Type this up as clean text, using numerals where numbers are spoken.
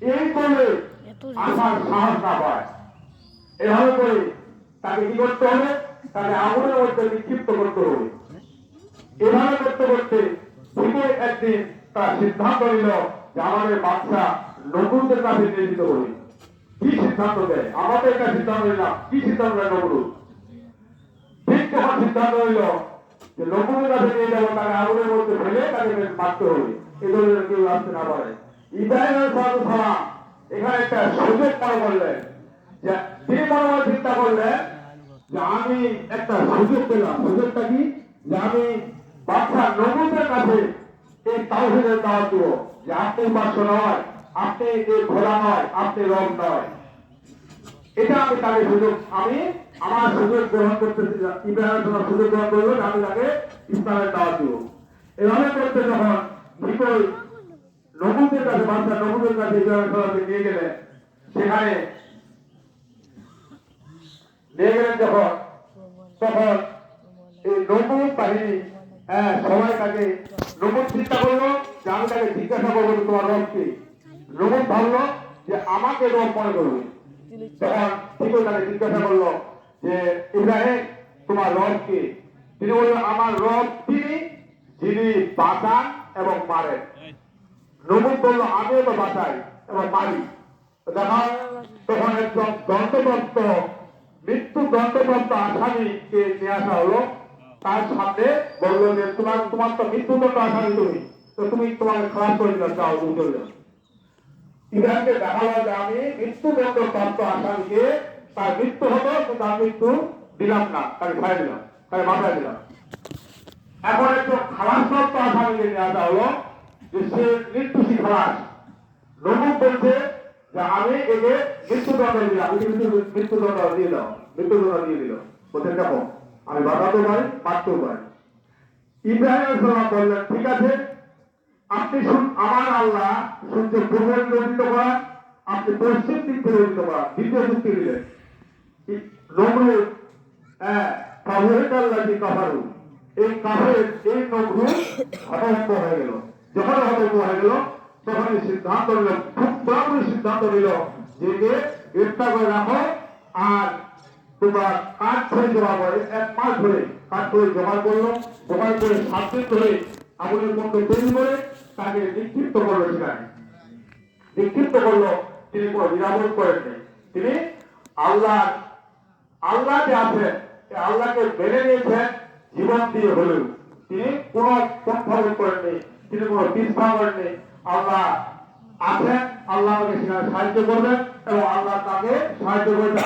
এই করে আসার সাহস না পায়। এভাবে করে তাকে কি করতে হবে? তাকে আগুনের মধ্যে নিক্ষিপ্ত করতে হবে। এভাবে করতে করতে ঠিক একদিন তার সিদ্ধান্ত নিল যে আমাদের বাচ্চা নবুদের কাছে নিয়ে যেতে হবে। কি সিদ্ধান্ত দেয়? আমাদের একটা সিদ্ধান্ত নিলাম। কি সিদ্ধান্ত নেয় নবুল? ঠিক তখন সিদ্ধান্ত নিল যে নবুদের কাছে নিয়ে যাবো, তাকে আগুনের মধ্যে ফেলে তাকে মারতে হবে। এই ধরনের কেউ আসতে না পারে। ইব্রাহিম সালাম এখানে একটা সুযোগ মনে করলেন, যে তিনি মনে মনে চিন্তা করলেন যে আমি একটা সুযোগ পেলাম। সুযোগটা কি? যে আমি বাচ্চা নবুদের কাছে এই তাওহীদের দাওয়াত দিব যে আপনি বাচ্চা নয়, আপনি এই খোদা নয়, আপনি রব নয়। এটা আমি তাকে সুযোগ, আমি আমার সুযোগ গ্রহণ করতেছি। ইব্রাহিম সুযোগ গ্রহণ করবো, আমি তাকে ইসলামের দাওয়াত দিব। এভাবে করতে যখন বিকল নবুদের কাছে, বাচ্চা নবুদের কাছে ইব্রাহিম সালামকে নিয়ে গেলেন, সেখানে নিয়ে গেলেন যখন, তখন এই নবুদ বাহিনী সবাই তাকে, নবুদ চিন্তা করলো যে আমি তাকে জিজ্ঞাসা করবো তোমার রব কি। নবুদ ভাবলো যে আমাকে রব মনে করবে। তখন ঠিকই তাকে জিজ্ঞাসা করলো যে ইব্রাহিম তোমার রব কি? তিনি বললেন আমার রব তিনি যিনি বাঁচান এবং মারেন। নবুদ বলল আমিও তো বাঁচাই এবং মারি। দেখা তখন একদম দণ্ডপ্রাপ্ত, মৃত্যু দণ্ডপ্রাপ্ত আসামিকে নিয়ে আসা হলো। তার সামনে বললো যে তোমার তো মৃত্যুদণ্ড আসামি, তুমি তোমাকে খারাপ করে দিলাম, যাও চলে যাও। ইব্রাহিমকে দেখালো যে আমি মৃত্যুদণ্ড প্রাপ্ত আসামিকে তার মৃত্যু হতো, তার মৃত্যু দিলাম না, তাকে ছাড়ে দিলাম, তাকে মাথায় দিলাম। এখন একটু খালাস প্রাপ্ত আসামিকে নিয়ে আসা হলো, যে সে মৃত্যুশী খালাস। নবুদ বলছে যে আমি একে মৃত্যুদণ্ড দিলাম, মৃত্যুদণ্ড দিয়ে দাও, মৃত্যুদণ্ড দিয়ে দিল। বলছেন দেখো আমি বাঁচাতেও পারি, মারতেও পারি। ইব্রাহিম সালাম বললেন ঠিক আছে, আপনি আমার আল্লাহ সূর্য পূর্ব দিকে উদিত করান, আপনি পশ্চিম দিক থেকে উদিত করান। দ্বিতীয় যুক্তি দিলেন। নমরুদ কাফারু, এই কাফের এই নমরুদ হতভম্ব হয়ে গেল। যখন হতভম্ব হয়ে গেল তখন সিদ্ধান্ত নিল, খুব পুরাপুরি সিদ্ধান্ত নিল যে গ্রেফতার করে রাখো, আর তোমরা কাঠ ধরে জমা করে 1 মাস ধরে কাঠ ধরে জমা করলো। জমা করে 7 দিন ধরে আগুনের কুণ্ড তৈরি করে তাকে নিক্ষিপ্ত করলো। সেখানে নিক্ষিপ্ত করলো, তিনি কোনো নিরাপদ করেননি। তিনি আল্লাহ যে আছেন, আল্লাহকে মেনে নিয়েছেন জীবন দিয়ে হলেও। তিনি কোনো পন্থা করেননি, তিনি কোনো পিছপা করেননি। আল্লাহ আছেন, আল্লাহ আমাকে সেখানে সাহায্য করবেন এবং আল্লাহ তাকে সাহায্য করবেন।